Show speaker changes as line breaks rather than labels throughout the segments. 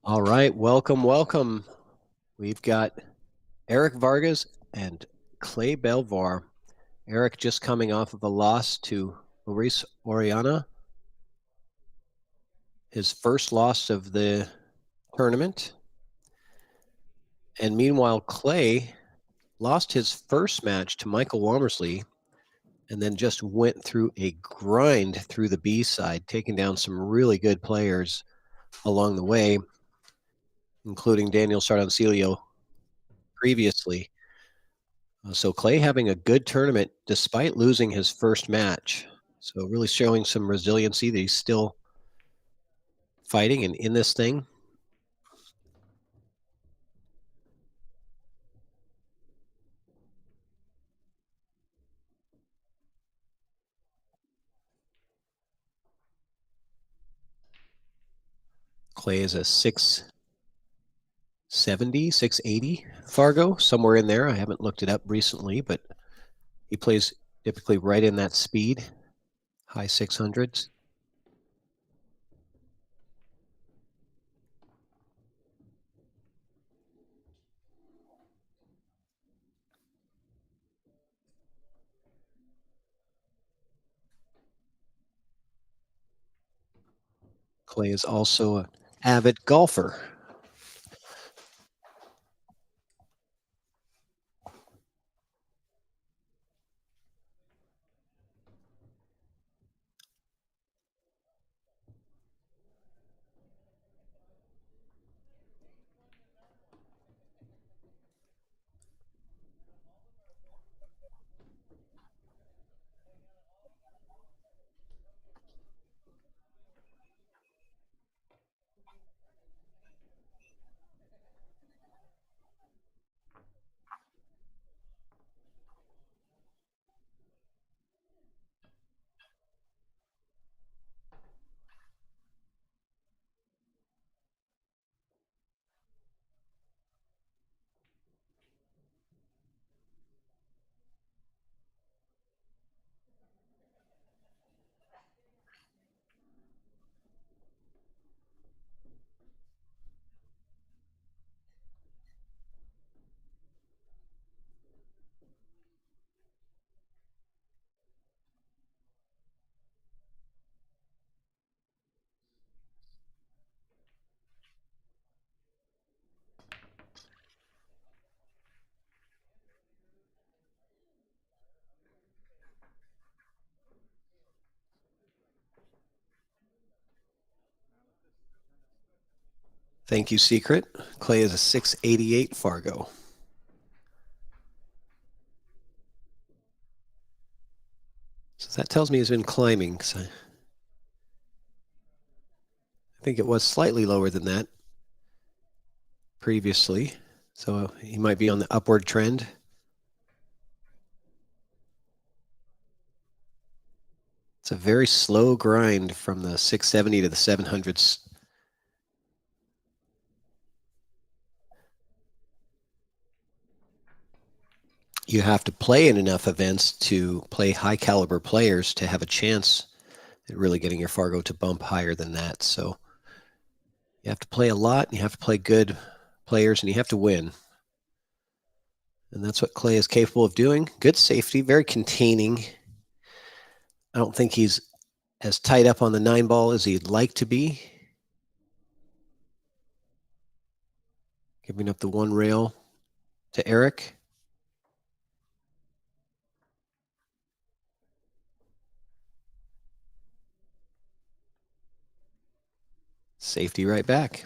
All right, welcome. We've got Eric Vargas and Clay Belvoir. Eric just coming off of a loss to Luis Oriana, his first loss of the tournament. And meanwhile, Clay lost his first match to Michael Womersley and then just went through a grind through the B side, taking down some really good players along the way, including Daniel Sardancilio previously. So Clay having a good tournament despite losing his first match. So really showing some resiliency that he's still fighting and in this thing. Clay is a 670, 680 Fargo, somewhere in there. I haven't looked it up recently, but he plays typically right in that speed, high 600s. Clay is also an avid golfer. Thank you, Secret. Clay is a 688 Fargo. So that tells me he's been climbing. So I think it was slightly lower than that previously. So he might be on the upward trend. It's a very slow grind from the 670 to the 700s. You have to play in enough events to play high caliber players to have a chance at really getting your Fargo to bump higher than that. So you have to play a lot, and you have to play good players, and you have to win. And that's what Clay is capable of doing. Good safety, very containing. I don't think he's as tight up on the 9-ball as he'd like to be. Giving up the one rail to Eric. Safety right back.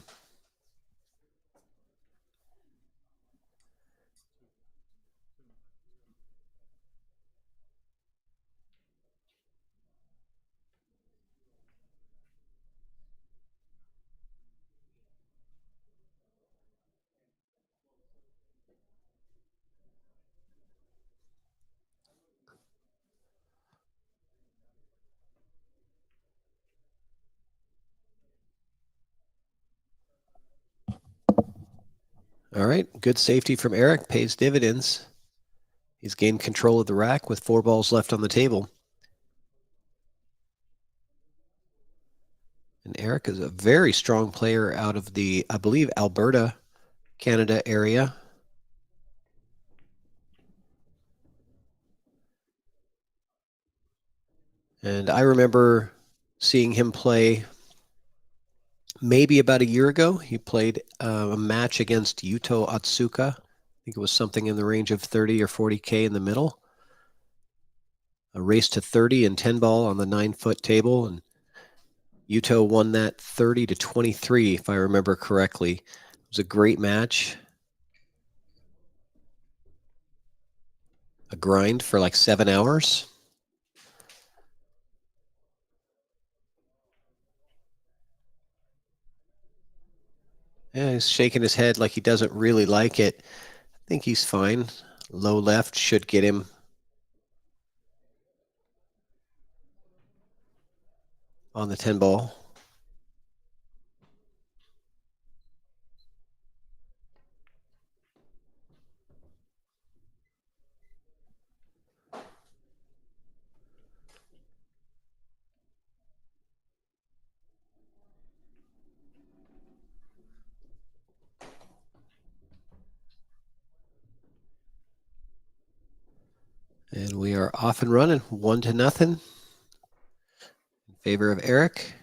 All right, good safety from Eric, pays dividends. He's gained control of the rack with 4 balls left on the table. And Eric is a very strong player out of the, I believe, Alberta, Canada area. And I remember seeing him play maybe about a year ago. He played a match against Yuto Otsuka. I think it was something in the range of 30 or 40K in the middle. A race to 30 and 10 ball on the 9-foot table. And Yuto won that 30 to 23, if I remember correctly. It was a great match. A grind for like 7 hours. Yeah, he's shaking his head like he doesn't really like it. I think he's fine. Low left should get him on the 10 ball. And we are off and running, 1-0 in favor of Eric.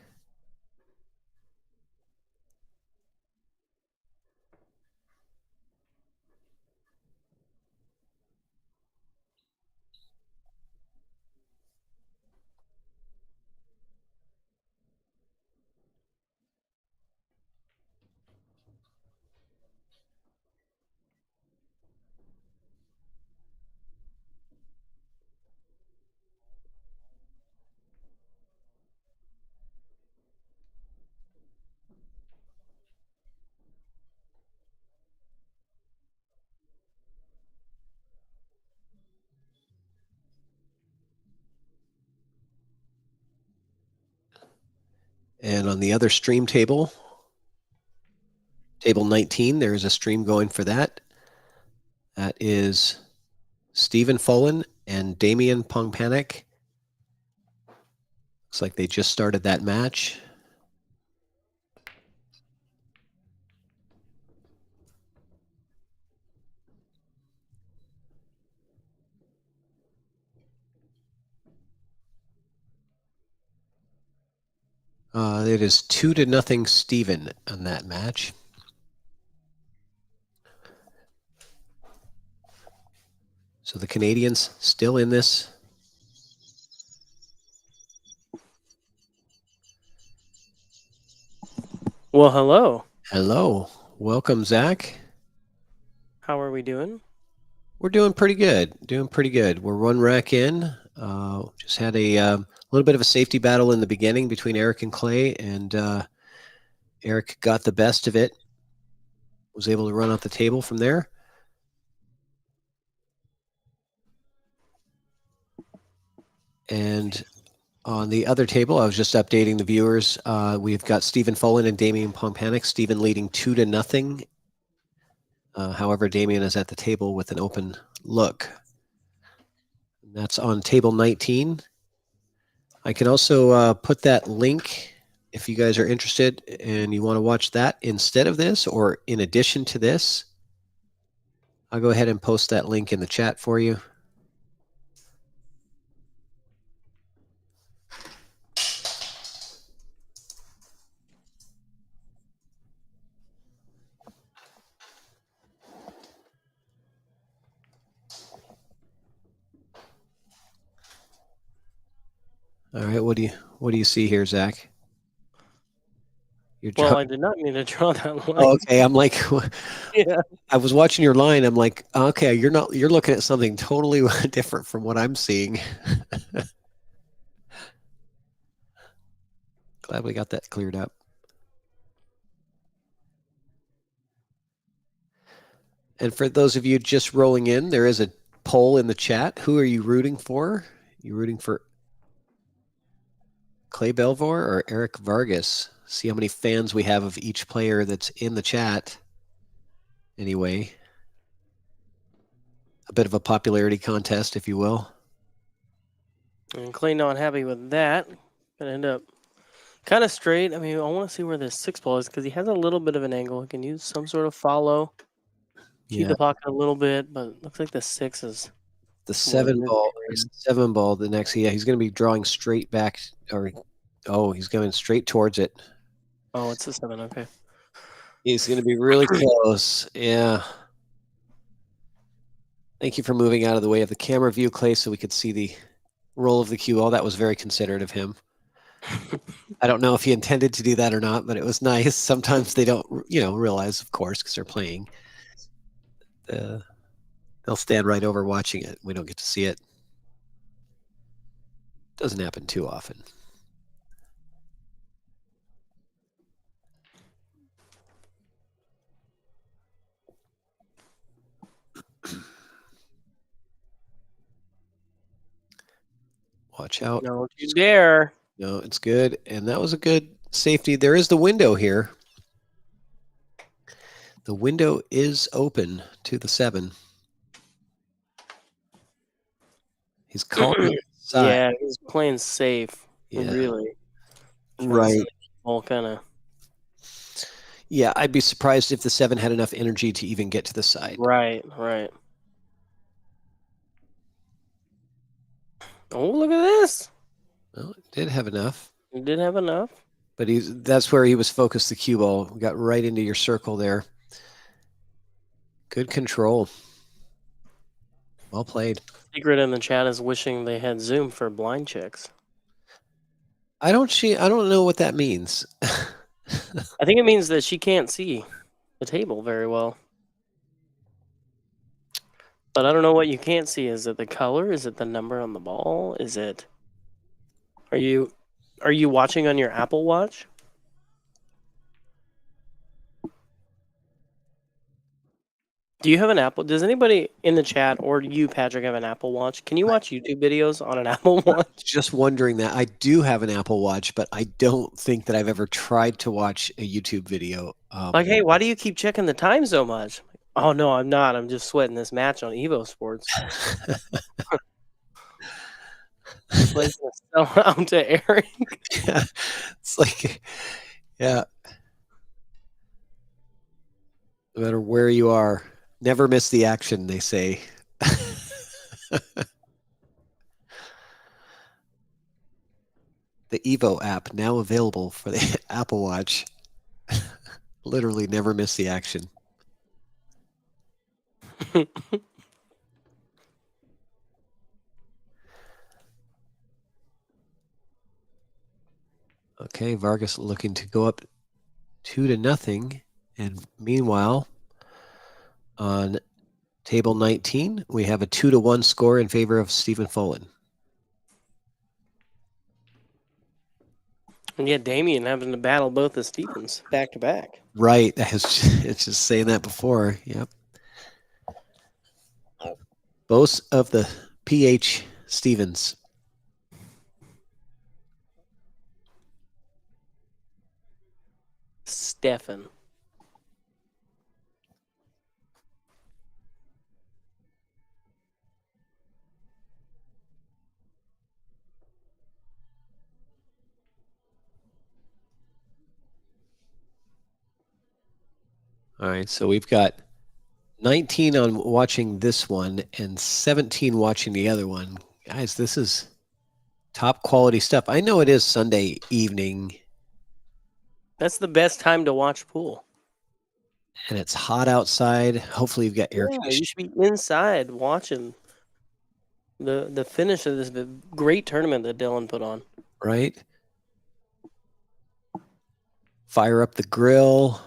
And on the other stream table, table 19, there is a stream going for that. That is Stephen Fullen and Damian Pongpanic. Looks like they just started that match. It is 2-0 Stephen on that match. So the Canadians still in this.
Well, hello.
Hello. Welcome, Zach.
How are we doing?
We're doing pretty good. We're one rack in. Just had a little bit of a safety battle in the beginning between Eric and Clay, and Eric got the best of it. Was able to run off the table from there. And on the other table, I was just updating the viewers. We've got Stephen Fullen and Damian Pongpanic. Stephen leading 2-0. However, Damian is at the table with an open look. That's on table 19. I can also put that link if you guys are interested and you want to watch that instead of this or in addition to this. I'll go ahead and post that link in the chat for you. All right, what do you see here, Zach?
Well, I did not mean to draw that line.
Oh, okay, I'm like,
Yeah.
I was watching your line. I'm like, okay, you're looking at something totally different from what I'm seeing. Glad we got that cleared up. And for those of you just rolling in, there is a poll in the chat. Who are you rooting for? You rooting for Clay Belvoir or Eric Vargas? See how many fans we have of each player that's in the chat. Anyway, a bit of a popularity contest, if you will.
And Clay not happy with that. Gonna end up Kind of straight. I mean, I want to see where this 6 ball is because he has a little bit of an angle. He can use some sort of follow, cheat
Yeah,
the pocket a little bit, but looks like the 6 is
the
more than
7
his
ball.
area.
The 7 ball. The next, yeah, he's going to be drawing straight back, or he's going straight towards it.
Oh, it's a 7. Okay.
He's going to be really close. Yeah. Thank you for moving out of the way of the camera view, Clay, so we could see the roll of the cue ball. That was very considerate of him. I don't know if he intended to do that or not, but it was nice. Sometimes they don't, realize, of course, because they're playing. They'll stand right over watching it. We don't get to see it. Doesn't happen too often. Watch out.
No, you dare.
No, it's good. And that was a good safety. There is the window here. The window is open to the 7. He's calling it side.
Yeah, he's playing safe.
Yeah.
Really.
Right.
All kind of.
Yeah, I'd be surprised if the 7 had enough energy to even get to the side.
Right, right. Oh, look at this.
Well, it did have enough.
He did have enough.
But that's where he was focused, the cue ball. We got right into your circle there. Good control. Well played.
Secret in the chat is wishing they had Zoom for blind checks.
I don't know what that means.
I think it means that she can't see the table very well. But I don't know what you can't see. Is it the color? Is it the number on the ball? Is it... Are you watching on your Apple Watch? Do you have an Apple? Does anybody in the chat or you, Patrick, have an Apple Watch? Can you watch YouTube videos on an Apple Watch?
Just wondering that. I do have an Apple Watch, but I don't think that I've ever tried to watch a YouTube video.
Like, hey, why do you keep checking the time so much? Oh, no, I'm not. I'm just sweating this match on EvoSports. Like, sell out to Eric.
Yeah, it's like, yeah. No matter where you are, never miss the action, they say. The Evo app now available for the Apple Watch. Literally never miss the action. Okay, Vargas looking to go up 2-0. And meanwhile, on table 19, we have a 2-1 score in favor of Stephen Follen.
And yet Damien having to battle both the Stephens back to back.
Right. It's just saying that before. Yep. Both of the PH Stevens.
Stefan.
All right, so we've got 19 on watching this one and 17 watching the other one. Guys, this is top quality stuff. I know it is Sunday evening.
That's the best time to watch pool.
And it's hot outside. Hopefully you've got air conditioning.
You should be inside watching the finish of this great tournament that Dylan put on.
Right? Fire up the grill.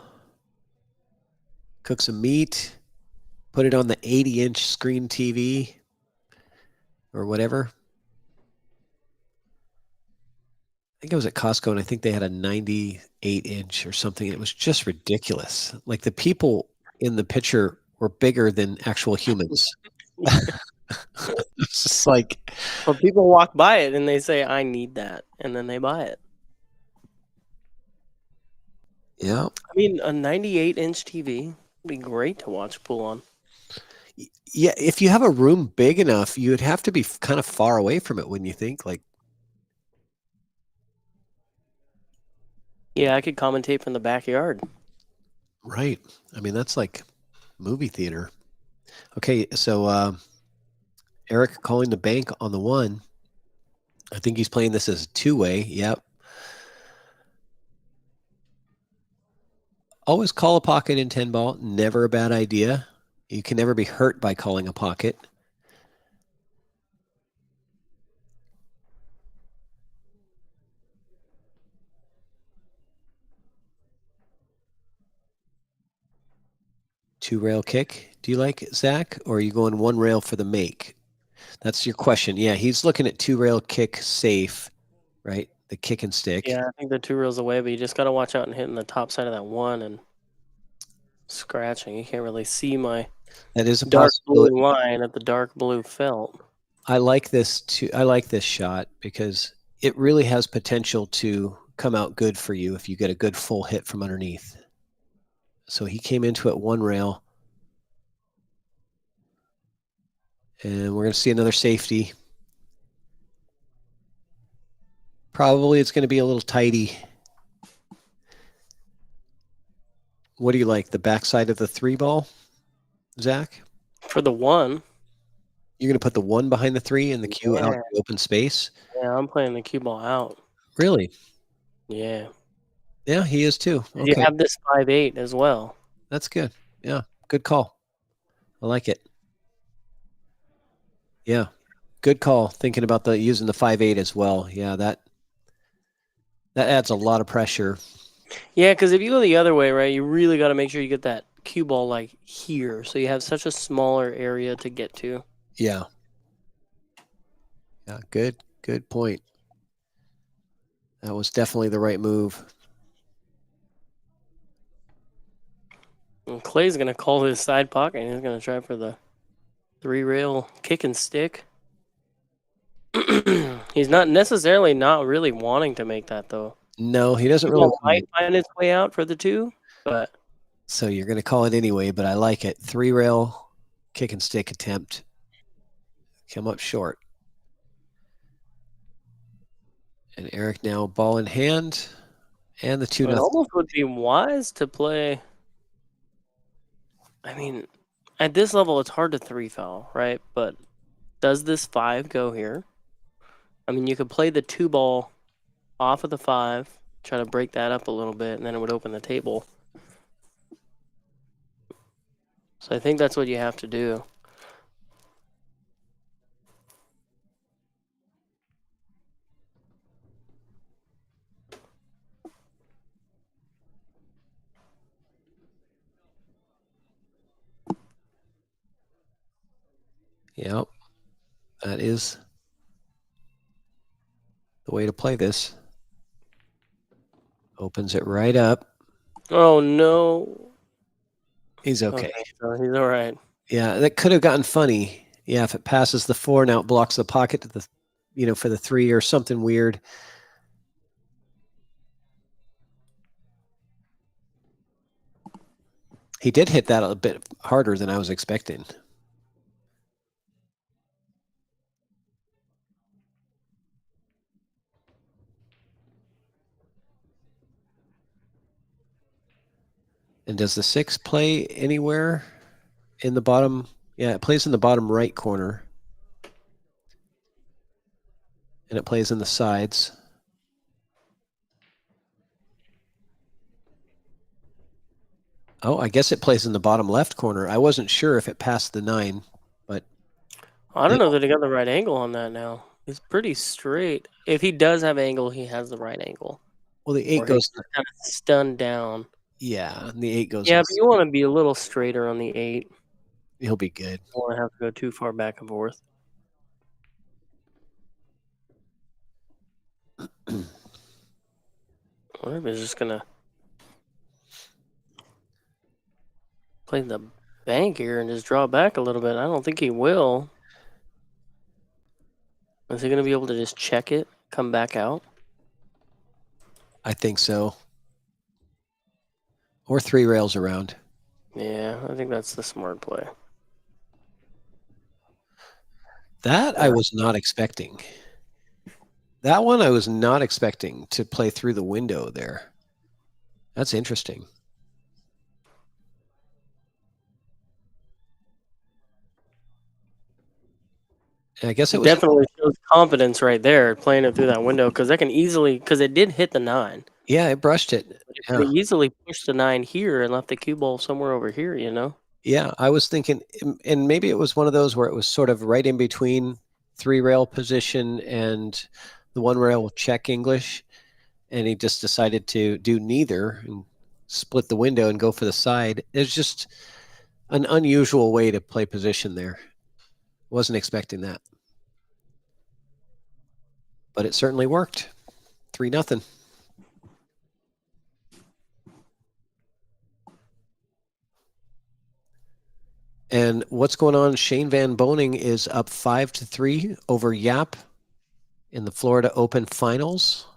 Cook some meat. Put it on the 80-inch screen TV or whatever. I think I was at Costco and I think they had a 98-inch or something. It was just ridiculous. Like the people in the picture were bigger than actual humans. It's just like...
Well, people walk by it and they say, I need that. And then they buy it.
Yeah.
I mean, a 98-inch TV would be great to watch pool on.
Yeah, if you have a room big enough, you would have to be kind of far away from it, wouldn't you think? Like,
Yeah, I could commentate from the backyard.
Right. I mean, that's like movie theater. Okay, so Eric calling the bank on the 1. I think he's playing this as a 2-way. Yep. Always call a pocket in 10 ball. Never a bad idea. You can never be hurt by calling a pocket. Two rail kick. Do you like Zach, or are you going one rail for the make? That's your question. Yeah, he's looking at two rail kick safe, right? The kick and stick.
Yeah, I think the 2 rails away, but you just got to watch out and hitting the top side of that 1 and scratching. You can't really see my
That is a
dark blue
possibility.
line at the dark blue felt.
I like this too. I like this shot because it really has potential to come out good for you if you get a good full hit from underneath. So he came into it one rail. And we're going to see another safety. Probably it's going to be a little tighty. What do you like? The backside of the 3 ball, Zach?
For the 1,
You're going to put the 1 behind the 3 and the cue out in the open space?
yeah, I'm playing the cue ball out.
Really?
Yeah.
Yeah, he is too.
You
Okay,
have this 5-8 as well.
that's good. Yeah, good call. I like it. Yeah, good call. Thinking about using the 5-8 as well. Yeah, that adds a lot of pressure.
Yeah, because if you go the other way, right, you really got to make sure you get that cue ball like here, so you have such a smaller area to get to.
Yeah. Yeah, good point. That was definitely the right move.
And Clay's gonna call his side pocket, and he's gonna try for the 3 rail kick and stick. He's not necessarily not really wanting to make that though.
No, he doesn't
He
really.
might find his way out for the 2, but
So you're going to call it anyway, but I like it. 3 rail kick and stick attempt. Come up short. And Eric now ball in hand. And the 2-0.
it almost would be wise to play. I mean, at this level, it's hard to 3 foul, right? But does this 5 go here? I mean, you could play the 2 ball off of the 5, try to break that up a little bit, and then it would open the table. So I think that's what you have to do.
Yep. That is the way to play this. Opens it right up.
Oh, no.
He's okay.
So he's all right.
Yeah, that could have gotten funny. Yeah, if it passes the 4, now it blocks the pocket to the, for the 3 or something weird. He did hit that a bit harder than I was expecting. And does the 6 play anywhere in the bottom? Yeah, it plays in the bottom right corner. And it plays in the sides. Oh, I guess it plays in the bottom left corner. I wasn't sure if it passed the 9, but
I don't know that he got the right angle on that now. He's pretty straight. If he does have angle, he has the right angle.
well, the 8
Or
goes.
he's kind of stunned down.
Yeah, and the 8 goes.
Yeah, but you want to be a little straighter on the 8.
He'll be good.
You don't want to have to go too far back and forth. I wonder if he's just gonna play the bank here and just draw back a little bit. I don't think he will. Is he gonna be able to just check it, come back out?
I think so. Or 3 rails around.
Yeah, I think that's the smart play.
That I was not expecting. That one I was not expecting to play through the window there. That's interesting. And I guess it was
Definitely shows confidence right there, playing it through that window, because that can easily, because it did hit the 9.
yeah, it brushed it.
It
Yeah.
could have easily pushed the 9 here and left the cue ball somewhere over here, you know?
Yeah, I was thinking, and maybe it was one of those where it was sort of right in between 3-rail position and the 1-rail check English, and he just decided to do neither and split the window and go for the side. It's just an unusual way to play position there. Wasn't expecting that, but it certainly worked. 3-0. And what's going on? Shane Van Boning is up 5-3 over Yap in the Florida Open Finals.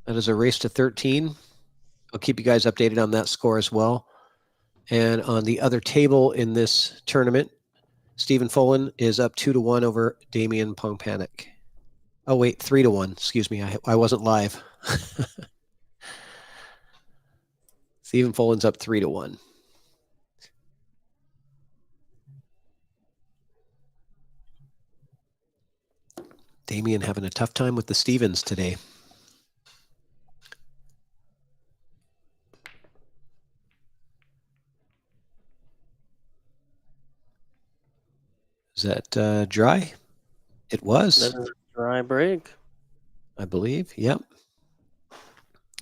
That is a race to 13. I'll keep you guys updated on that score as well. And on the other table in this tournament, Stephen Follin is up 2-1 over Damian Pongpanic. Oh wait, 3-1. Excuse me, I wasn't live. Stephen Follin's up 3-1. Damian having a tough time with the Stevens today. Is that dry? It was.
That is a dry break.
I believe. Yep.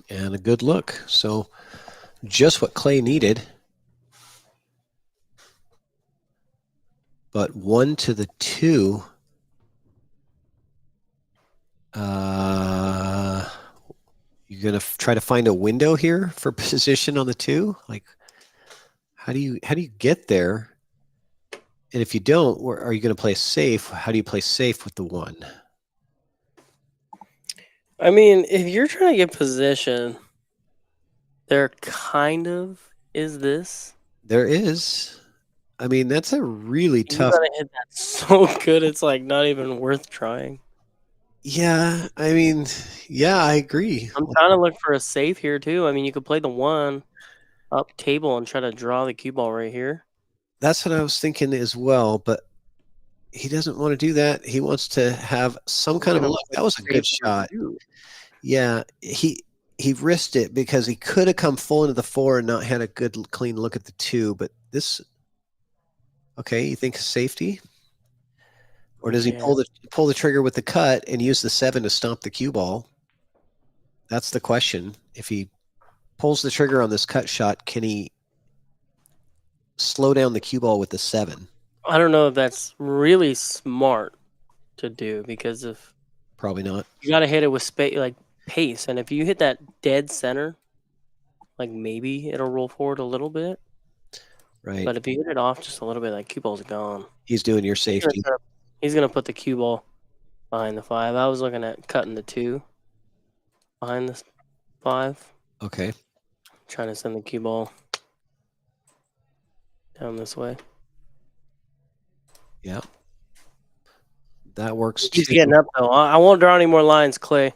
And a good look. So just what Clay needed. But 1-2. You're gonna try to find a window here for position on the 2. Like, how do you get there? And if you don't, are you going to play safe? How do you play safe with the 1?
I mean, if you're trying to get position, there kind of is this.
There is. I mean, that's a really
You
tough.
gotta hit that so good, it's like not even worth trying.
Yeah, I mean, yeah, I agree.
I'm trying to look for a safe here too. I mean, you could play the 1 up table and try to draw the cue ball right here.
That's what I was thinking as well, but he doesn't want to do that. He wants to have some kind of a look. That was a good shot. Yeah, he risked it because he could have come full into the 4 and not had a good clean look at the 2, but this. Okay, you think safety? Or does he pull the trigger with the cut and use the 7 to stomp the cue ball? That's the question. If he pulls the trigger on this cut shot, can he slow down the cue ball with the 7?
I don't know if that's really smart to do, because if
Probably not.
you got to hit it with pace, and if you hit that dead center, like maybe it'll roll forward a little bit.
Right.
But if you hit it off just a little bit, that cue ball's gone.
He's doing your safety.
He's gonna put the cue ball behind the 5. I was looking at cutting the 2 behind the 5.
Okay.
Trying to send the cue ball down this way.
Yeah. That works
He's
too.
getting up though. I won't draw any more lines, Clay.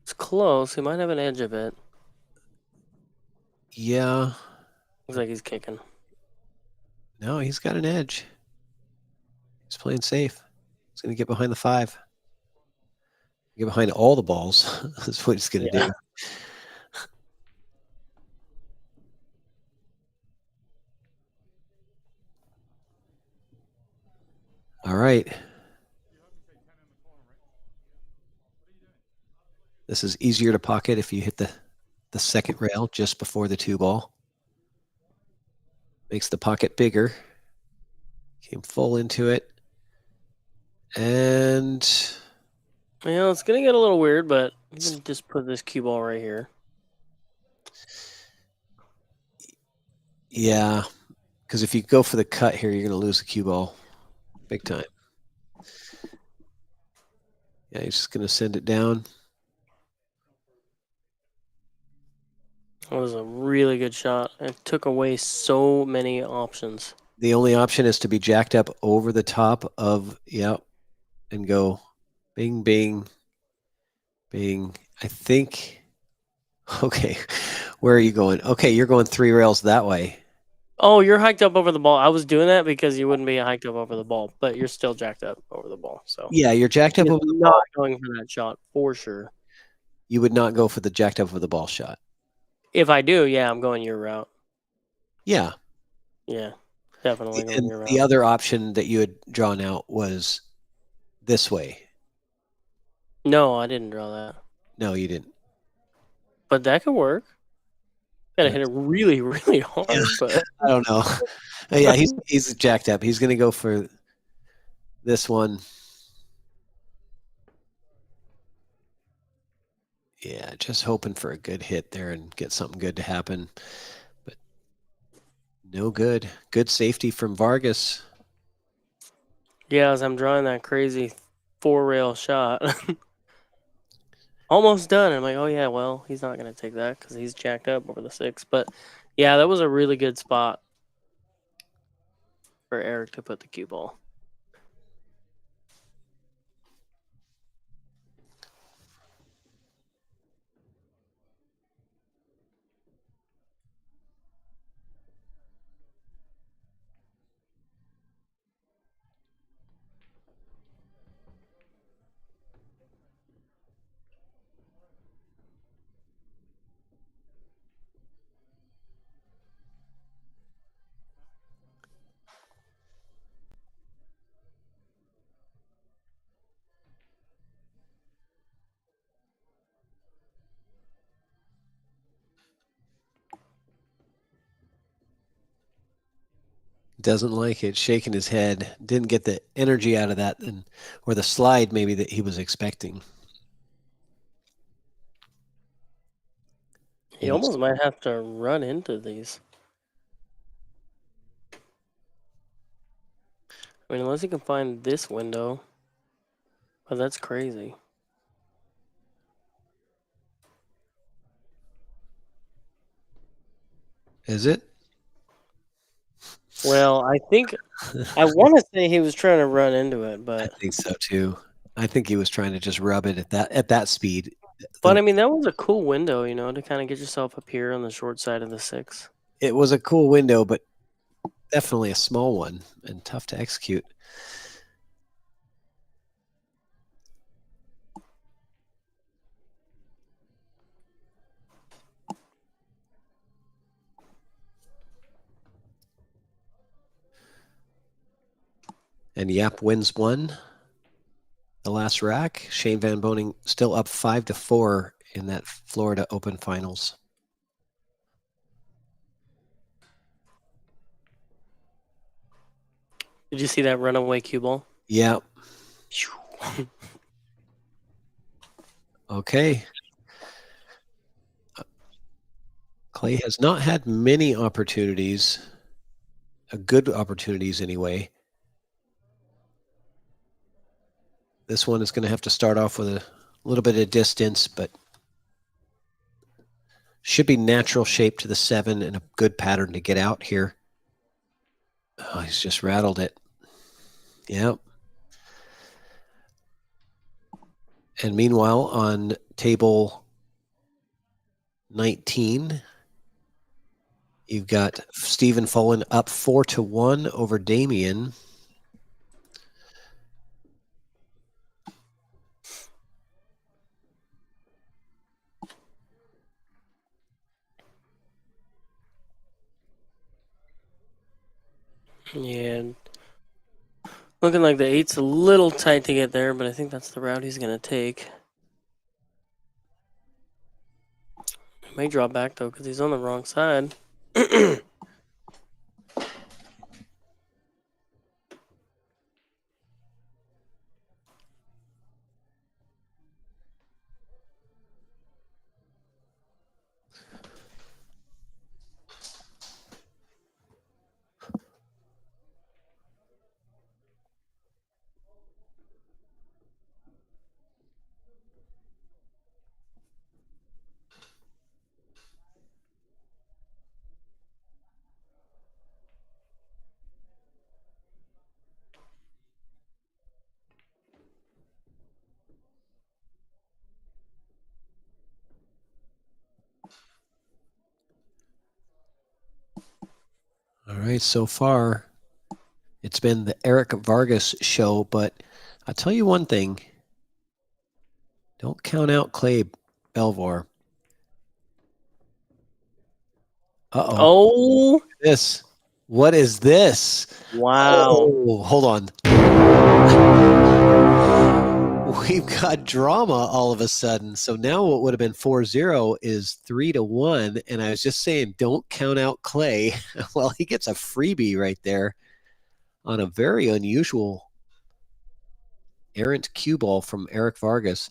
It's close. He might have an edge of it.
Yeah.
Looks like he's kicking.
No, he's got an edge. He's playing safe. He's going to get behind the 5. Get behind all the balls. That's what he's going to do. All right. This is easier to pocket if you hit the second rail just before the 2 ball. Makes the pocket bigger. Came full into it. And
it's gonna get a little weird, but you can just put this cue ball right here.
yeah, because if you go for the cut here, you're going to lose the cue ball big time. Yeah, he's just going to send it down.
That was a really good shot. It took away so many options.
The only option is to be jacked up over the top of, and go bing, bing, bing. I think, okay, where are you going? Okay, you're going 3 rails that way.
Oh, you're hiked up over the ball. I was doing that because you wouldn't be hiked up over the ball, but you're still jacked up over the ball. So
Yeah, you're jacked up
he is
over the
not
ball.
going for that shot for sure.
You would not go for the jacked up over the ball shot.
If I do, yeah, I'm going your route.
Yeah.
Yeah, definitely going
And
your
the
route.
other option that you had drawn out was this way.
No, I didn't draw that,
No, you didn't.
but that could work. Gotta
Uh,
hit it really, really
yeah,
hard, but
I don't know. Yeah, he's jacked up. He's going to go for this one. Yeah, just hoping for a good hit there and get something good to happen. But no good. Good safety from Vargas.
yeah, as I'm drawing that crazy 4-rail shot, almost done. I'm like, oh yeah, well, he's not gonna take that because he's jacked up over the 6. But yeah, that was a really good spot for Eric to put the cue ball.
Doesn't like it, shaking his head. Didn't get the energy out of that, or the slide maybe that he was expecting.
He almost might have to run into these. I mean, unless he can find this window. But that's crazy.
Is it?
Well, I think I want to say he was trying to run into it,
I
but
think so too. I think he was trying to just rub it at that speed.
I mean that was a cool window, to kind of get yourself up here on the short side of the 6.
It was a cool window, but definitely a small one and tough to execute. And Yap wins one. The last rack. Shane Van Boning still up 5-4 in that Florida Open Finals.
Did you see that runaway cue ball?
Yeah. Okay. Clay has not had many opportunities, good opportunities anyway. This one is going to have to start off with a little bit of distance, but should be natural shape to the 7 and a good pattern to get out here. Oh, he's just rattled it. Yep. And meanwhile, on table 19, you've got Stephen Fullen up 4-1 over Damien.
Yeah. Looking like the 8's a little tight to get there, but I think that's the route he's going to take. He may drop back, though, because he's on the wrong side.
All right, so far it's been the Eric Vargas show, but I'll tell you one thing. Don't count out Clay Belvoir. Uh-oh.
Oh,
This. What is this?
wow.
Oh, hold on. We've got drama all of a sudden. So now what would have been 4-0 is 3-1. And I was just saying, don't count out Clay. Well, he gets a freebie right there on a very unusual errant cue ball from Eric Vargas.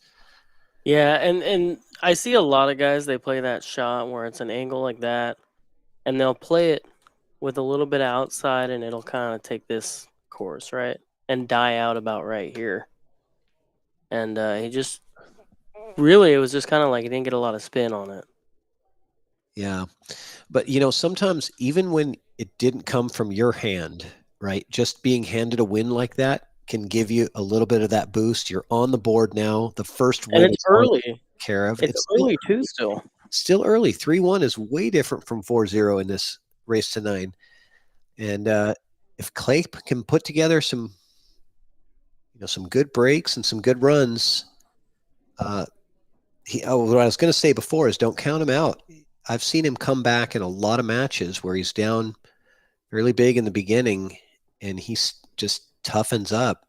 Yeah, and I see a lot of guys, they play that shot where it's an angle like that, and they'll play it with a little bit of outside, and it'll kind of take this course, right? And die out about right here. And he just, really, it was just kind of like he didn't get a lot of spin on it.
Yeah. But, sometimes even when it didn't come from your hand, right, just being handed a win like that can give you a little bit of that boost. You're on the board now. The first
And
win
it's
is
early.
care of.
It's
It's still
early, too, still.
still early. 3-1 is way different from 4-0 in this race to 9. And if Clay can put together some good breaks and some good runs, what I was going to say before is don't count him out. I've seen him come back in a lot of matches where he's down fairly big in the beginning, and he just toughens up.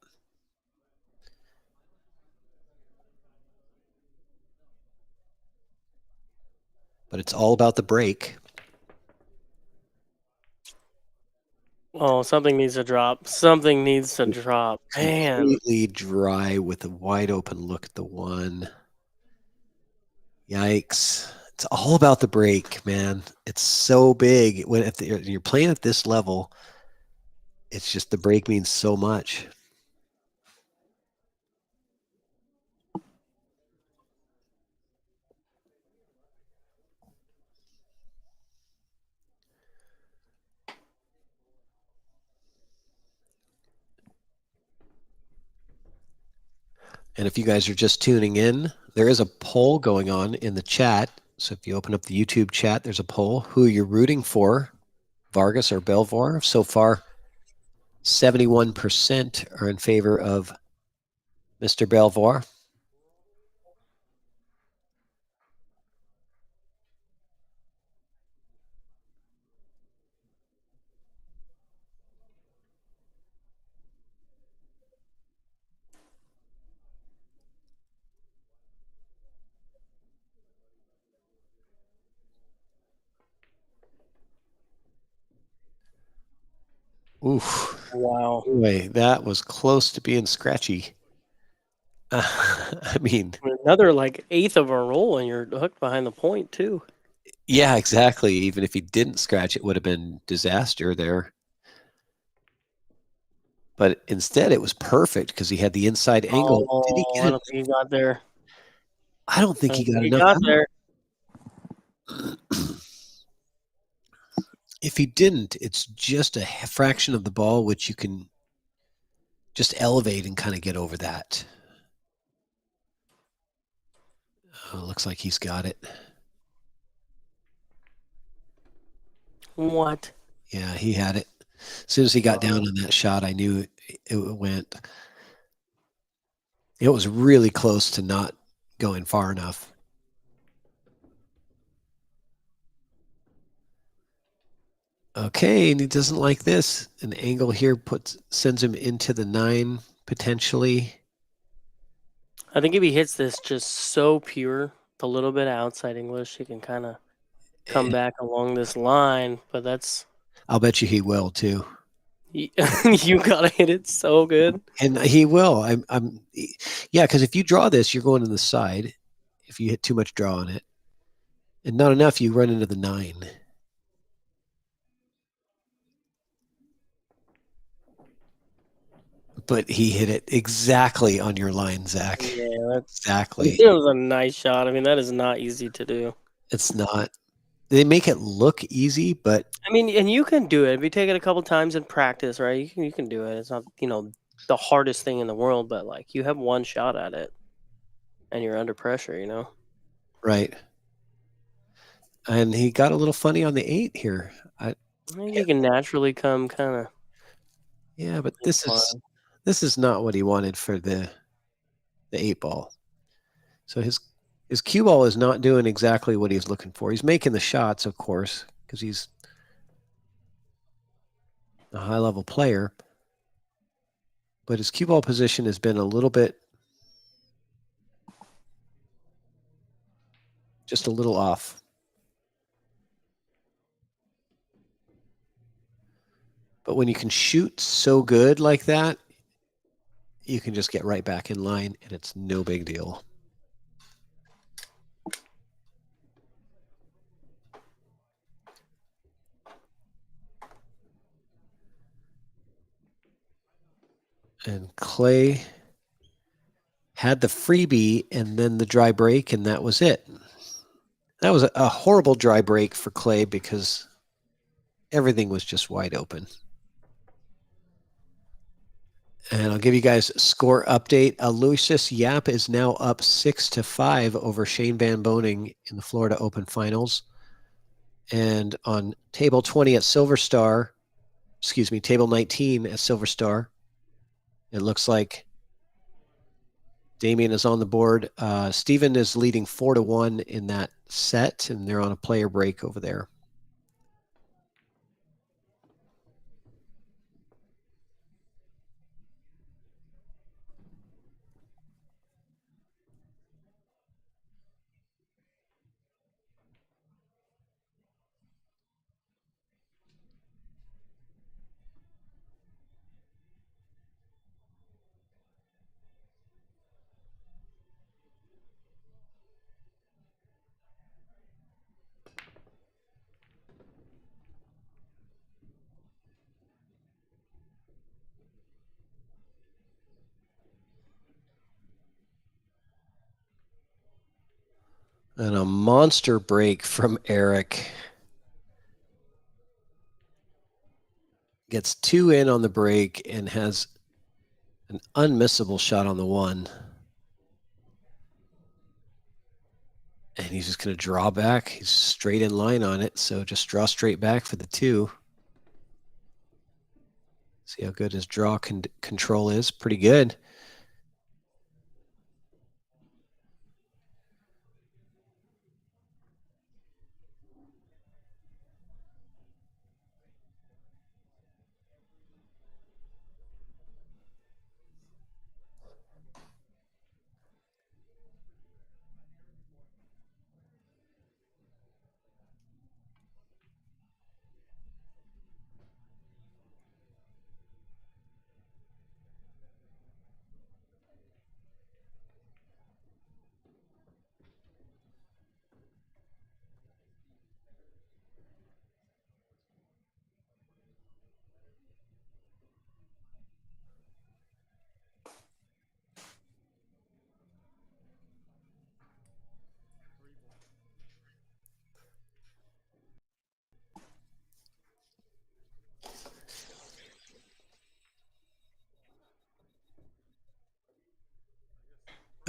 But it's all about the break.
Oh, something needs to drop. Something needs to drop. Man.
Completely dry with a wide open look at the one. Yikes. It's all about the break, man. It's so big. When you're playing at this level, it's just the break means so much. And if you guys are just tuning in, there is a poll going on in the chat. So if you open up the YouTube chat, there's a poll. Who you're rooting for, Vargas or Belvoir? So far, 71% are in favor of Mr. Belvoir. Oof.
Wow.
Boy, that was close to being scratchy. I mean,
Another like eighth of a roll, and you're hooked behind the point, too.
yeah, exactly. Even if he didn't scratch, it would have been disaster there. But instead, it was perfect because he had the inside angle. Did he
Oh,
get
I
it?
don't think he got there.
I don't think
I
he
don't think
got
he
enough.
got there.
If he didn't, it's just a fraction of the ball, which you can just elevate and kind of get over that. Oh, looks like he's got it.
What?
Yeah, he had it. As soon as he got down on that shot, I knew it went. It was really close to not going far enough. Okay, and he doesn't like this. An angle here sends him into the 9 potentially.
I think if he hits this just so pure, a little bit of outside English, he can kind of come back along this line. But that's
I'll bet you he will too.
you gotta hit it so good.
And he will. Yeah, because if you draw this, you're going to the side. If you hit too much draw on it, and not enough, you run into the 9. But he hit it exactly on your line, Zach.
Yeah, that's
Exactly.
it was a nice shot. I mean, that is not easy to do.
It's not. They make it look easy, but
I mean, and you can do it if you take it a couple times in practice, right? You can do it. It's not the hardest thing in the world, but like you have one shot at it, and you're under pressure.
right. And he got a little funny on the 8 here.
I think he can naturally come kind of.
Yeah, but this is not what he wanted for the 8-ball. So his cue ball is not doing exactly what he's looking for. He's making the shots, of course, because he's a high-level player. But his cue ball position has been a little bit, just a little off. But when you can shoot so good like that, you can just get right back in line, and it's no big deal. And Clay had the freebie and then the dry break, and that was it. That was a horrible dry break for Clay because everything was just wide open. And I'll give you guys a score update. Aloysius Yap is now up 6-5 over Shane Van Boening in the Florida Open Finals. And on table 20 at Silver Star, table 19 at Silver Star, it looks like Damian is on the board. Steven is leading 4-1 in that set, and they're on a player break over there. And a monster break from Eric. Gets 2 in on the break and has an unmissable shot on the 1. And he's just going to draw back. He's straight in line on it, so just draw straight back for the 2. See how good his draw control is. Pretty good.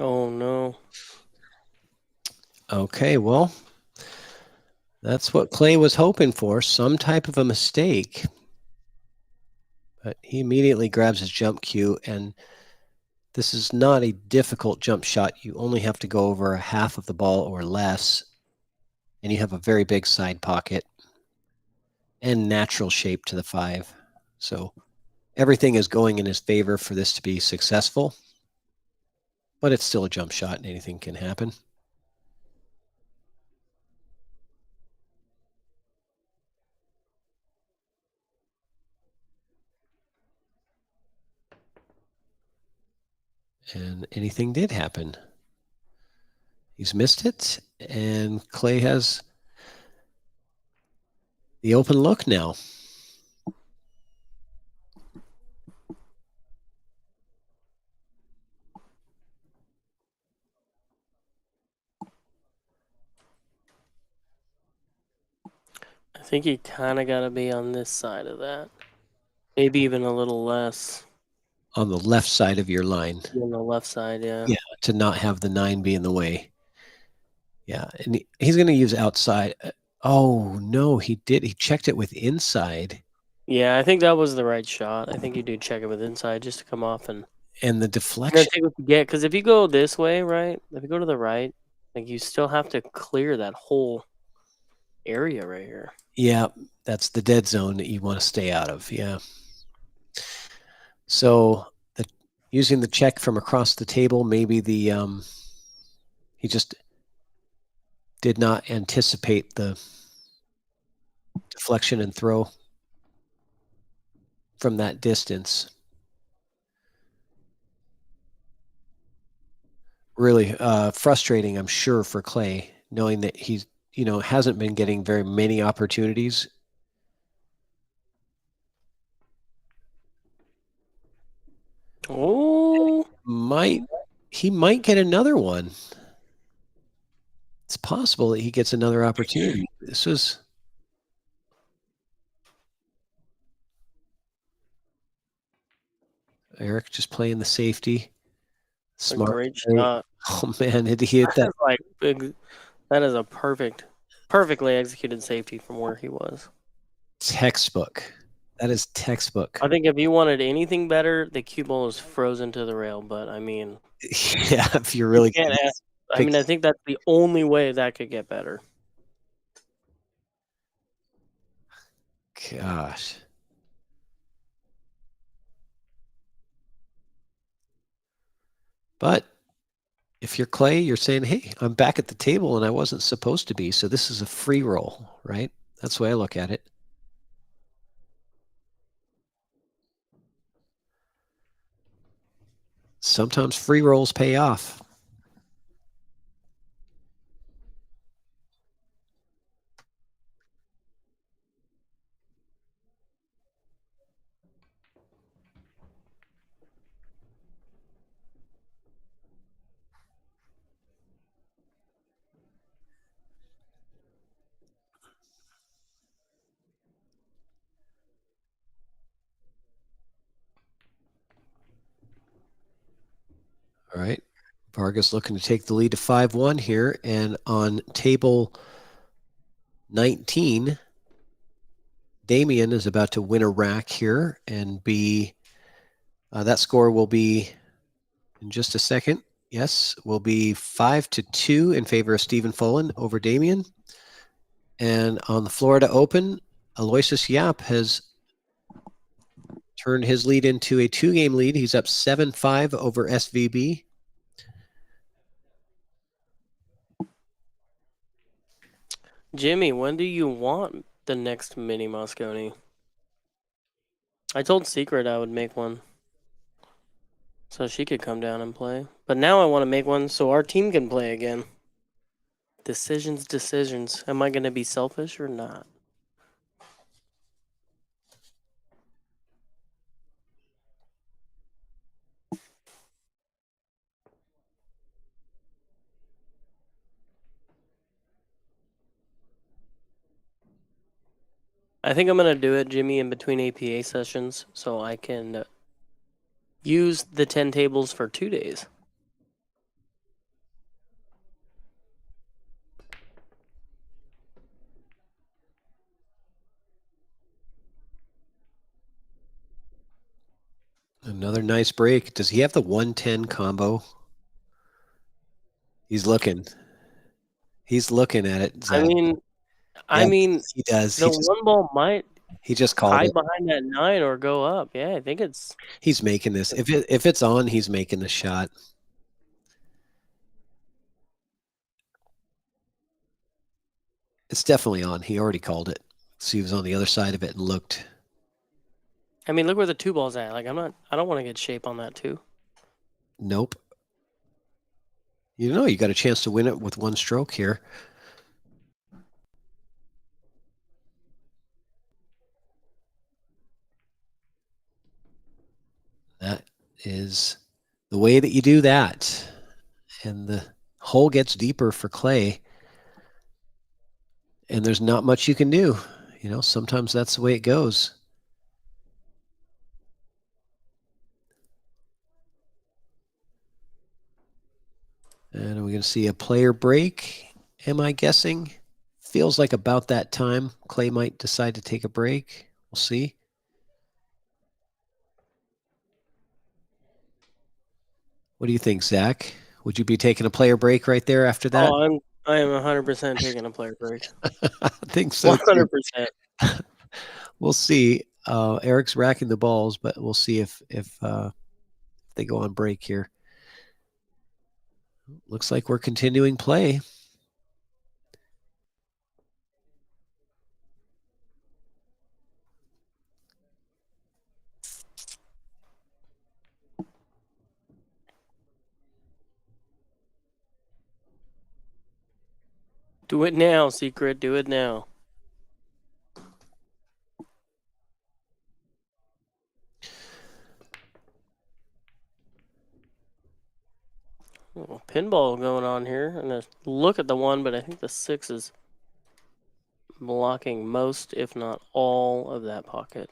Oh no.
Okay, well, that's what Clay was hoping for, some type of a mistake. But he immediately grabs his jump cue, and this is not a difficult jump shot. You only have to go over half of the ball or less, and you have a very big side pocket and natural shape to the 5. So everything is going in his favor for this to be successful, but it's still a jump shot and anything can happen. And anything did happen. He's missed it, and Clay has the open look now.
I think you kind of got to be on this side of that. Maybe even a little less.
On the left side of your line.
On the left side, yeah.
Yeah, to not have the 9 be in the way. Yeah, and he's going to use outside. Oh, no, he did. He checked it with inside.
Yeah, I think that was the right shot. I think you do check it with inside just to come off and
And the
you're gonna
deflection.
take what you get. Because if you go this way, right? If you go to the right, like you still have to clear that whole area right here.
Yeah, that's the dead zone that you want to stay out of. Yeah. So using the check from across the table, maybe he just did not anticipate the deflection and throw from that distance. Really frustrating, I'm sure, for Clay, knowing that he's hasn't been getting very many opportunities.
Oh,
He might get another one. It's possible that he gets another opportunity. This was Eric just playing the safety.
a
Smart.
great shot.
Oh man, did he hit that?
That's like big. That is a perfectly executed safety from where he was.
Textbook. That is textbook.
I think if you wanted anything better, the cue ball is frozen to the rail. But I mean,
Yeah, if you're
you
really
can't
gonna
ask. I
pick,
mean, I think that's the only way that could get better.
gosh. But if you're Clay, you're saying, hey, I'm back at the table and I wasn't supposed to be. So this is a free roll, right? That's the way I look at it. Sometimes free rolls pay off. All right. Vargas looking to take the lead to 5-1 here. And on table 19, Damien is about to win a rack here and be that score will be in just a second. Yes, will be 5-2 in favor of Stephen Follen over Damien. And on the Florida Open, Aloysius Yap has turned his lead into a 2-game lead. He's up 7-5 over SVB.
Jimmy, when do you want the next mini Mosconi? I told Secret I would make one so she could come down and play. But now I want to make one so our team can play again. Decisions. Am I going to be selfish or not? I think I'm going to do it, Jimmy, in between APA sessions so I can use the 10 tables for 2 days.
Another nice break. Does he have the 110 combo? He's looking. He's looking at it, Zach.
I mean,
he does.
the one ball might
He just called
hide
it.
behind that 9 or go up. Yeah, I think it's.
He's making this. If it's on, he's making the shot. It's definitely on. He already called it. So he was on the other side of it and looked.
I mean, look where the 2 ball's at. Like, I don't want to get shape on that too.
Nope. You got a chance to win it with one stroke here. That is the way that you do that. And the hole gets deeper for Clay. And there's not much you can do. Sometimes that's the way it goes. And we're going to see a player break, am I guessing? feels like about that time Clay might decide to take a break. We'll see. What do you think, Zach? Would you be taking a player break right there after that?
Oh, I am 100% taking a player break.
I think so too.
100%.
We'll see. Eric's racking the balls, but we'll see if they go on break here. Looks like we're continuing play.
Do it now, Secret. Do it now. Oh, pinball going on here. I'm going to look at the 1, but I think the 6 is blocking most, if not all, of that pocket.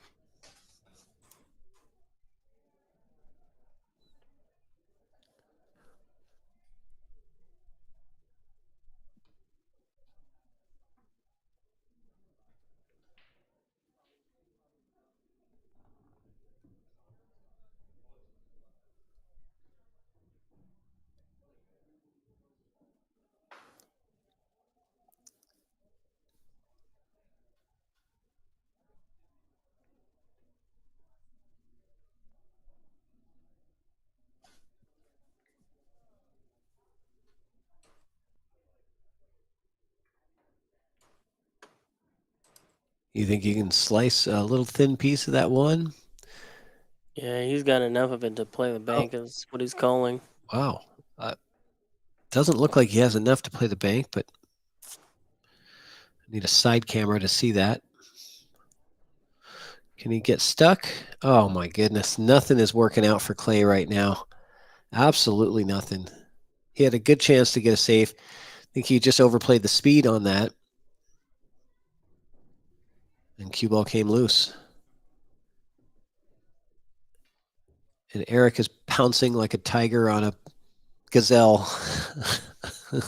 You think you can slice a little thin piece of that 1?
Yeah, he's got enough of it to play the bank, is what he's calling.
Wow. Doesn't look like he has enough to play the bank, but I need a side camera to see that. Can he get stuck? Oh my goodness. Nothing is working out for Clay right now. Absolutely nothing. He had a good chance to get a safe. I think he just overplayed the speed on that. And cue ball came loose. And Eric is pouncing like a tiger on a gazelle.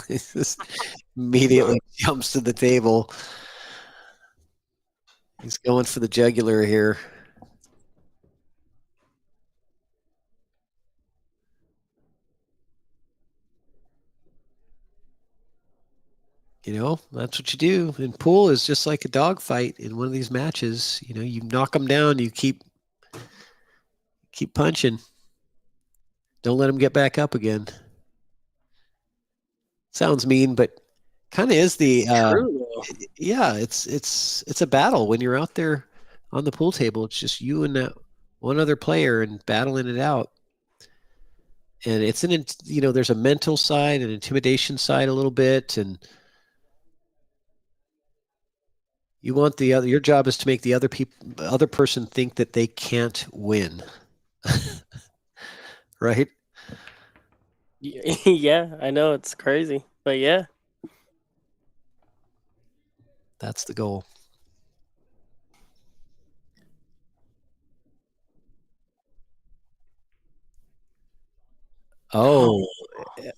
He just immediately jumps to the table. He's going for the jugular here. You know, that's what you do. And pool is just like a dogfight in one of these matches. You know, you knock them down, you keep punching. Don't let them get back up again. Sounds mean, but kind of is the
True, though.
yeah, it's a battle when you're out there on the pool table. It's just you and that one other player and battling it out. And it's there's a mental side and intimidation side a little bit, and you want your job is to make the other person think that they can't win. Right?
Yeah, I know it's crazy, but yeah.
That's the goal. Oh,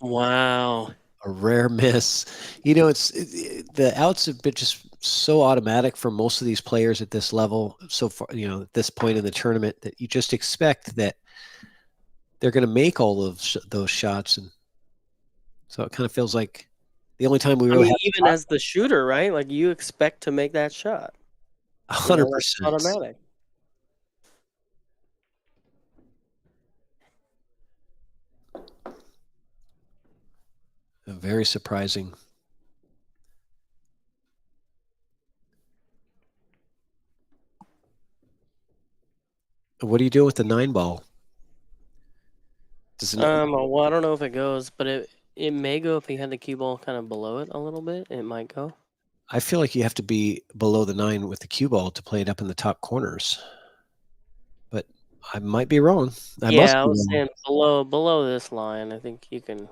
Wow.
a rare miss. You know, the outs have been just so automatic for most of these players at this level so far, at this point in the tournament, that you just expect that they're going to make all of those shots. And so it kind of feels like the only time we
I
really
mean,
have
even as the shooter, right? Like, you expect to make that shot.
100%.
That's automatic.
Very surprising. What are you doing with the 9 ball? Does it,
Well, I don't know if it goes, but it may go if he had the cue ball kind of below it a little bit. It might go.
I feel like you have to be below the 9 with the cue ball to play it up in the top corners. But I might be wrong. I
was saying below this line. I think you can.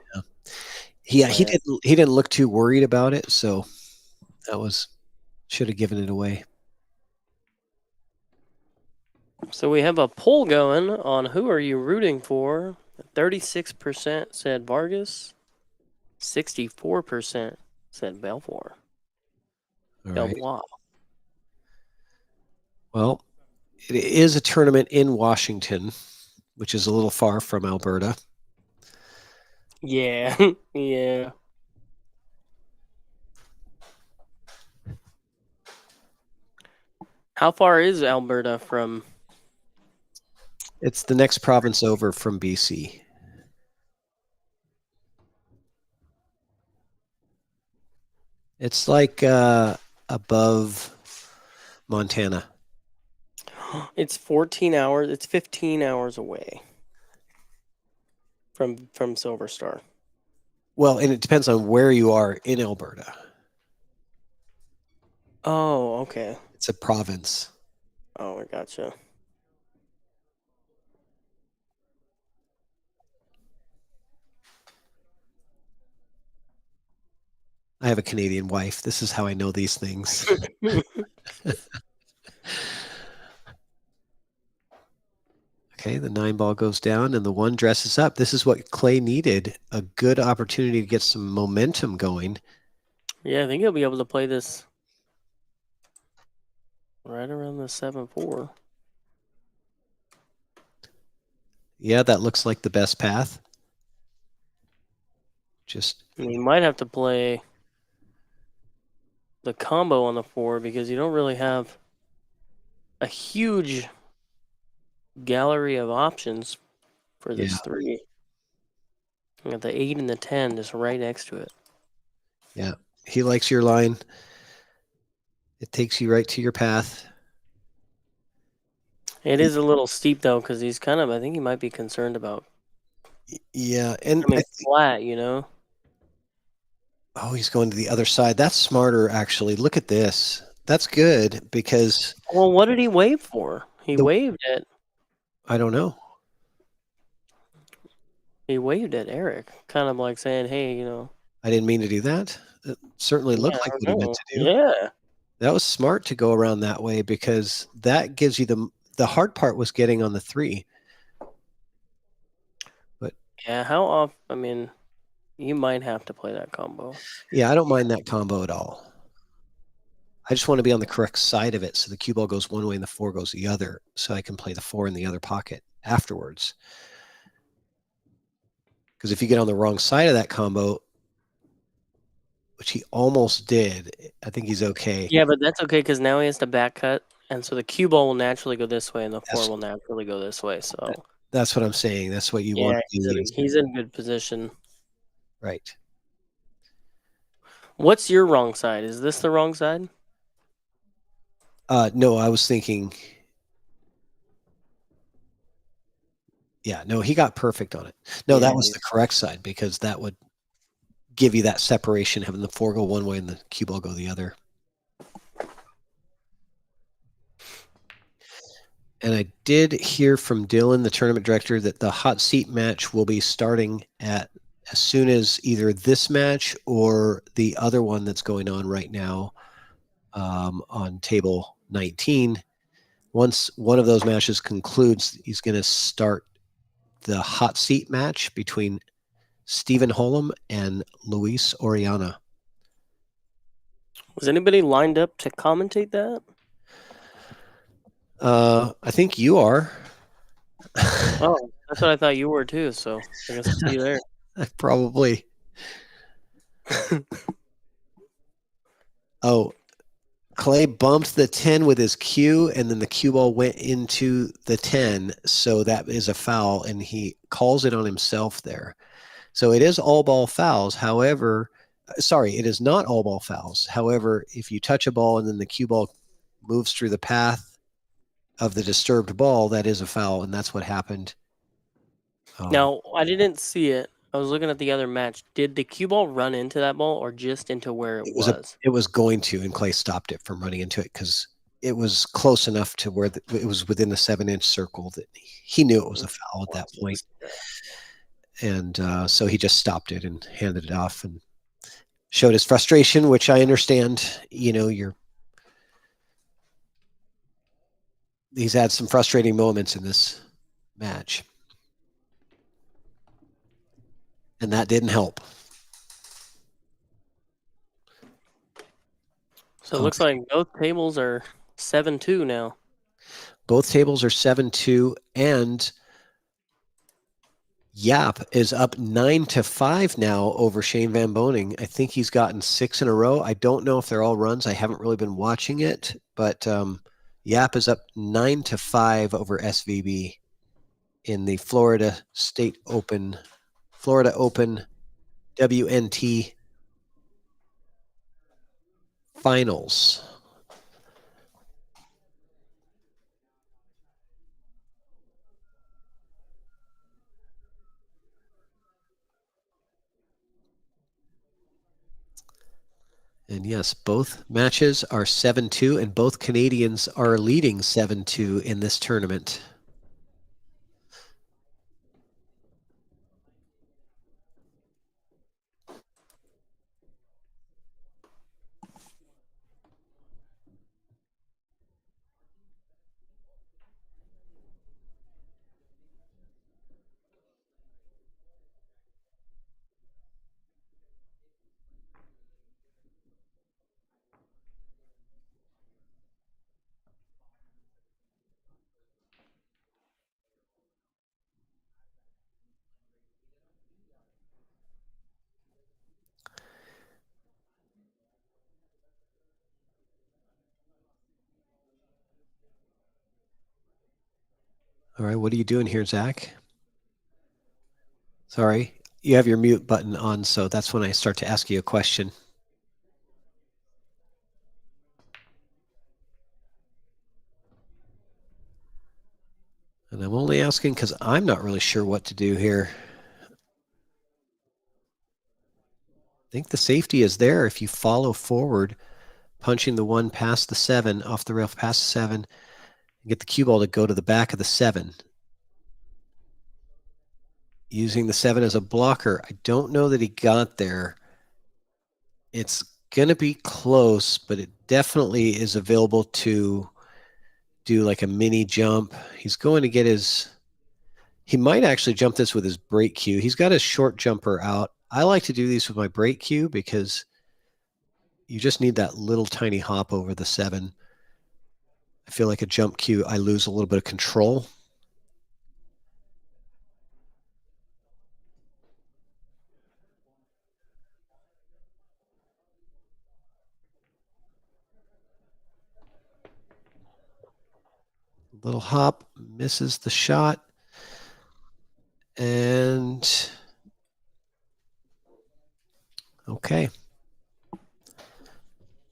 Yeah, he didn't look too worried about it, so should have given it away.
So we have a poll going on who are you rooting for. 36% said Vargas. 64% said Belvoir.
All right.
Belvoir.
Well, it is a tournament in Washington, which is a little far from Alberta.
Yeah, yeah. How far is Alberta from?
It's the next province over from BC. It's like above Montana.
It's 14 hours. It's 15 hours away from Silver Star.
Well, and it depends on where you are in Alberta.
Oh, okay.
It's a province.
Oh, I gotcha.
I have a Canadian wife. This is how I know these things. Okay, the 9 ball goes down and the 1 dresses up. This is what Clay needed, a good opportunity to get some momentum going.
Yeah, I think he'll be able to play this right around the 7-4.
Yeah, that looks like the best path. Just
And he might have to play the combo on the 4 because you don't really have a huge gallery of options for this
Yeah.
3. You got the 8 and the 10 just right next to it.
Yeah, he likes your line. It takes you right to your path.
It is a little steep though because he's kind of. I think he might be concerned about
Yeah, and
coming flat. You know.
oh, he's going to the other side. That's smarter, actually. Look at this. That's good because
Well, what did he wave for? He waved at.
I don't know.
He waved at Eric, kind of like saying, "Hey, you know."
I didn't mean to do that. It certainly
Yeah,
looked
I
like
don't
what he meant
know.
to do.
Yeah.
That was smart to go around that way because that gives you the hard part was getting on the 3. But
Yeah. How off? I mean, you might have to play that combo.
yeah, I don't mind that combo at all. I just want to be on the correct side of it. So the cue ball goes one way and the 4 goes the other. So I can play the 4 in the other pocket afterwards. Because if you get on the wrong side of that combo, which he almost did, I think he's okay.
Yeah, but that's okay because now he has to back cut, and so the cue ball will naturally go this way, and the 4
That's,
will naturally go this way. So
that's what I'm saying. That's what you
yeah,
want to do.
he's in good position.
Right.
What's your wrong side? Is this the wrong side?
No, I was thinking. Yeah, no, he got perfect on it. No,
Yeah,
that was the correct side because that would give you that separation, having the 4 go one way and the cue ball go the other. And I did hear from Dylan, the tournament director, that the hot seat match will be starting at as soon as either this match or the other one that's going on right now on table 19. Once one of those matches concludes, he's going to start the hot seat match between Stephen Holm and Luis Oriana.
Was anybody lined up to commentate that?
I think you are.
Oh, that's what I thought you were too. So I guess I'll see you there.
Probably. Oh, Clay bumped the 10 with his cue, and then the cue ball went into the 10. So that is a foul, and he calls it on himself there. So it is all ball fouls. However, sorry, it is not all ball fouls. However, if you touch a ball and then the cue ball moves through the path of the disturbed ball, that is a foul, and that's what happened.
Now, I didn't see it. I was looking at the other match. Did the cue ball run into that ball or just into where it was?
It was going to, and Clay stopped it from running into it because it was close enough to where it was within the 7-inch circle that he knew it was a foul at that point. And so he just stopped it and handed it off and showed his frustration, which I understand. You know, he's had some frustrating moments in this match, and that didn't help.
So it looks like both tables are 7-2 now.
Both tables are 7-2, and Yap is up 9-5 now over Shane Van Boning. I think he's gotten 6 in a row. I don't know if they're all runs. I haven't really been watching it, but Yap is up 9-5 over SVB in the Florida Open WNT finals. And yes, both matches are 7-2, and both Canadians are leading 7-2 in this tournament. All right, what are you doing here, Zach? Sorry, you have your mute button on, so that's when I start to ask you a question. And I'm only asking because I'm not really sure what to do here. I think the safety is there if you follow forward, punching the 1 past the 7, off the rail past the 7, and get the cue ball to go to the back of the 7. Using the 7 as a blocker. I don't know that he got there. It's going to be close, but it definitely is available to do like a mini jump. He's going to get his... He might actually jump this with his break cue. He's got his short jumper out. I like to do these with my break cue because you just need that little tiny hop over the 7. I feel like a jump cue, I lose a little bit of control. Little hop, misses the shot. And okay.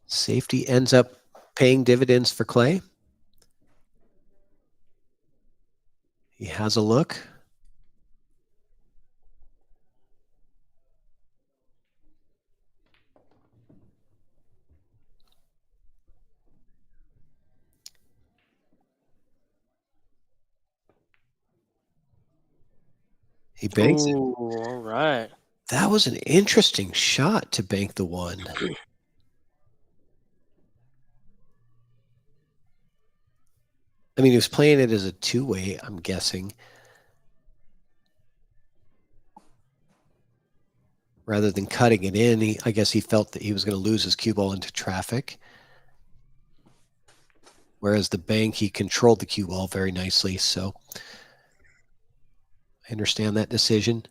Safety ends up paying dividends for Clay. He has a look. He banks it.
Ooh, all right.
That was an interesting shot to bank the 1. I mean, he was playing it as a 2-way, I'm guessing. Rather than cutting it in, I guess he felt that he was going to lose his cue ball into traffic. Whereas the bank, he controlled the cue ball very nicely. So I understand that decision.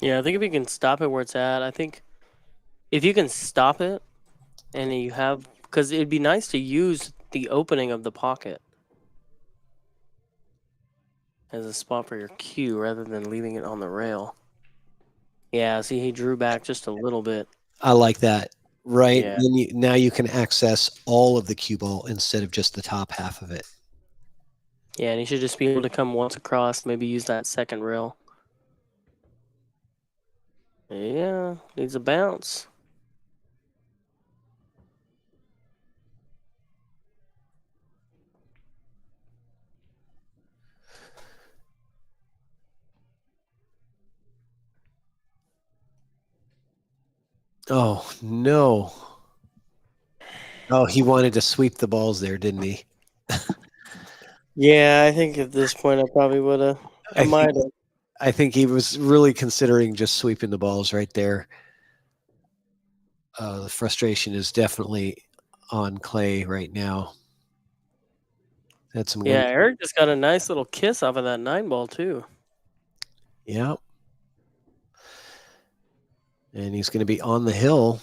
Yeah, I think if you can stop it where it's at, I think if you can stop it and you have, because it'd be nice to use the opening of the pocket as a spot for your cue rather than leaving it on the rail. Yeah, see, he drew back just a little bit.
I like that. Right.
Yeah.
Then now you can access all of the cue ball instead of just the top half of it.
Yeah, and he should just be able to come once across, maybe use that second rail. Yeah, needs a bounce.
Oh, no. Oh, he wanted to sweep the balls there, didn't he?
Yeah, I think at this point I probably would have. I might have.
I think he was really considering just sweeping the balls right there. The frustration is definitely on Clay right now. Had some
Yeah,
good.
Eric just got a nice little kiss off of that 9-ball too.
Yeah. And he's going to be on the hill.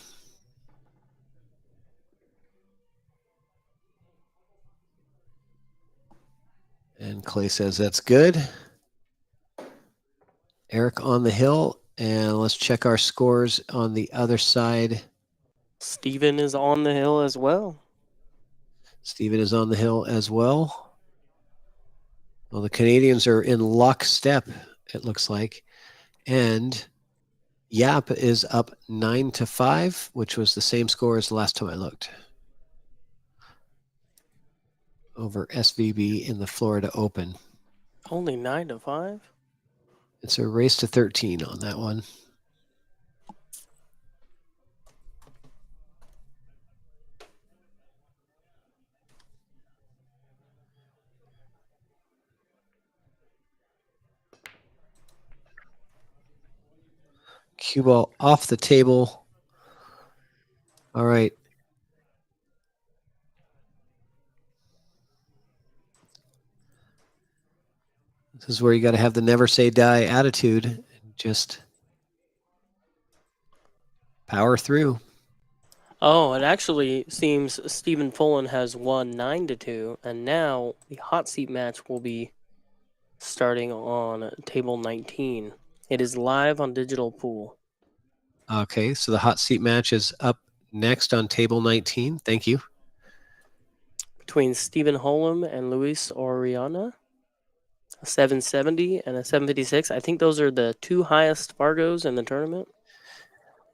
And Clay says that's good. Eric on the hill. And let's check our scores on the other side.
Steven is on the hill as well.
Steven is on the hill as well. Well, the Canadians are in lockstep, it looks like. And Yap is up 9-5, which was the same score as the last time I looked. Over SVB in the Florida Open.
Only 9-5?
It's a race to 13 on that one. Cue ball off the table. All right. This is where you got to have the never say die attitude and just power through.
Oh, it actually seems Stephen Fullen has won 9-2, and now the hot seat match will be starting on table 19. It is live on Digital Pool.
Okay, so the hot seat match is up next on table 19. Thank you.
Between Stephen Holm and Luis Oriana, a 770 and a 756. I think those are the two highest Fargos in the tournament.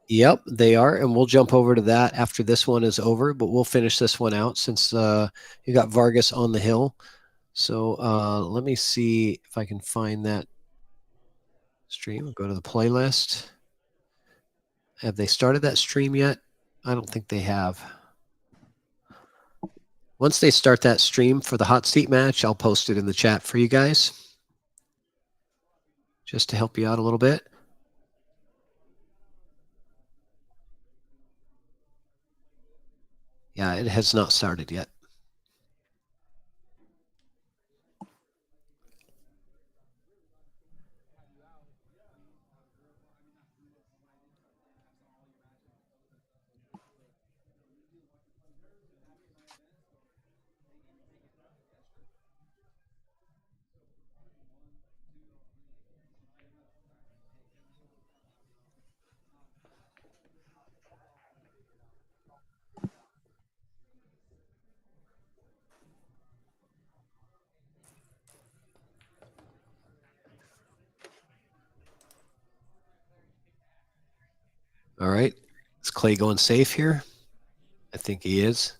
Yep, they are, and we'll jump over to that after this one is over, but we'll finish this one out since you got Vargas on the hill. So let me see if I can find that stream. I'll go to the playlist. Have they started that stream yet? I don't think they have. Once they start that stream for the hot seat match, I'll post it in the chat for you guys, just to help you out a little bit. Yeah, it has not started yet. All right. Is Clay going safe here? I think he is.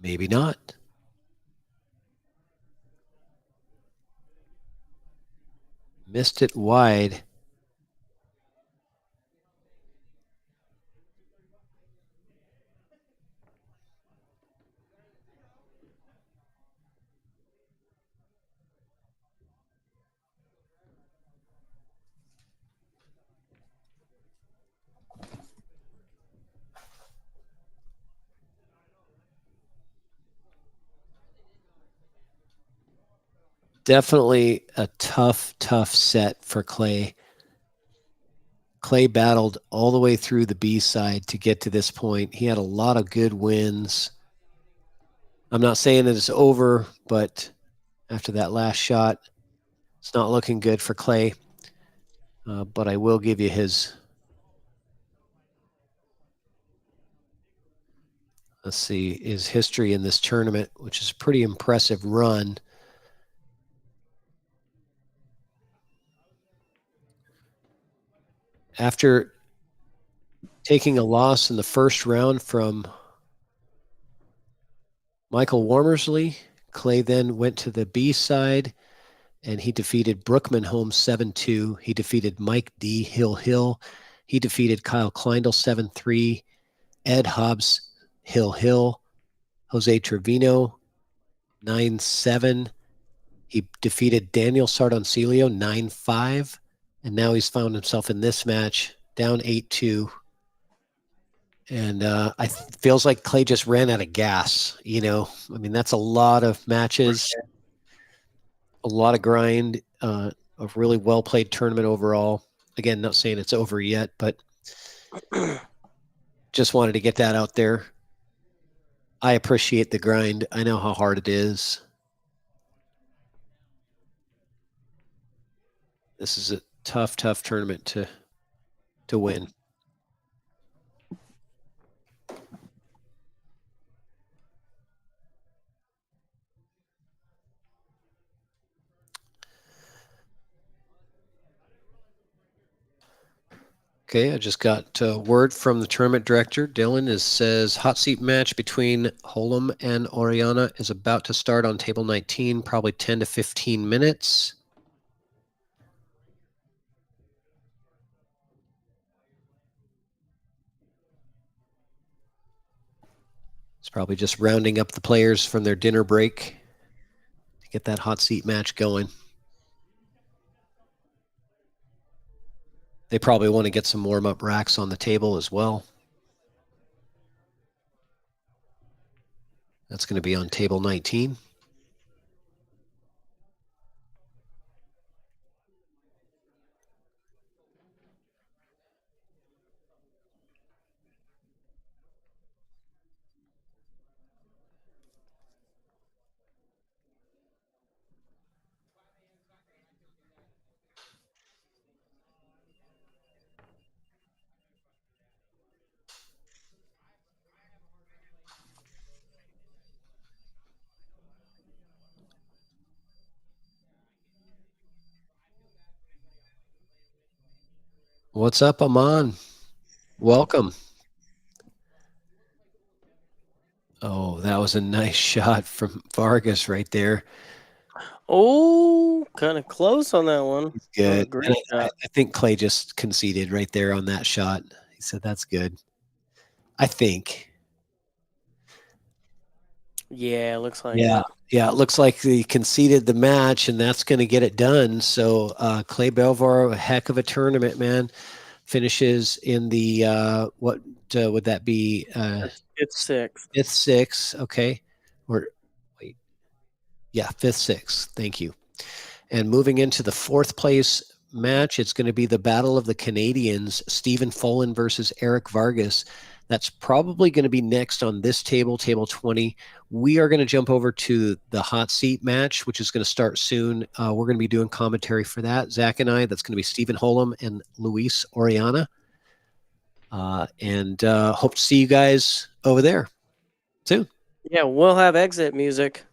Maybe not. Missed it wide. Definitely a tough set for Clay. Clay battled all the way through the B side to get to this point. He had a lot of good wins. I'm not saying that it's over, but after that last shot, it's not looking good for Clay. But I will give you his, let's see, his history in this tournament, which is a pretty impressive run. After taking a loss in the first round from Michael Warmersley, Clay then went to the B side and he defeated Brookman Holmes 7-2. He defeated Mike D. Hill. He defeated Kyle Kleindl 7-3. Ed Hobbs Hill. Jose Trevino 9-7. He defeated Daniel Sardoncilio 9-5, and now he's found himself in this match down 8-2. And I feels like Clay just ran out of gas. I mean, that's a lot of matches, a lot of grind, a really well played tournament overall. Again, not saying it's over yet, but just wanted to get that out there. I appreciate the grind. I know how hard it is. This is a tough tournament to win. Okay, I just got word from the tournament director. Dylan says hot seat match between Holm and Oriana is about to start on table 19, probably 10 to 15 minutes. It's probably just rounding up the players from their dinner break to get that hot seat match going. They probably want to get some warm-up racks on the table as well. That's going to be on table 19. What's up, Aman? Welcome. Oh, that was a nice shot from Vargas right there.
Oh, kind of close on that one.
He's good.
Great shot.
I think Clay just conceded right there on that shot. He said, that's good. I think.
Yeah, it looks like it.
Yeah, it looks like he conceded the match, and that's going to get it done. So Clay Belvoir, a heck of a tournament, man. Finishes in the, what would that be?
Fifth, sixth.
Fifth, sixth, okay. Or wait. Yeah, fifth, sixth. Thank you. And moving into the fourth place match, it's going to be the Battle of the Canadians, Stephen Follin versus Eric Vargas. That's probably going to be next on this table, table 20. We are going to jump over to the hot seat match, which is going to start soon. We're going to be doing commentary for that. Zach and I, that's going to be Stephen Holm and Luis Oriana. And hope to see you guys over there soon.
Yeah, we'll have exit music.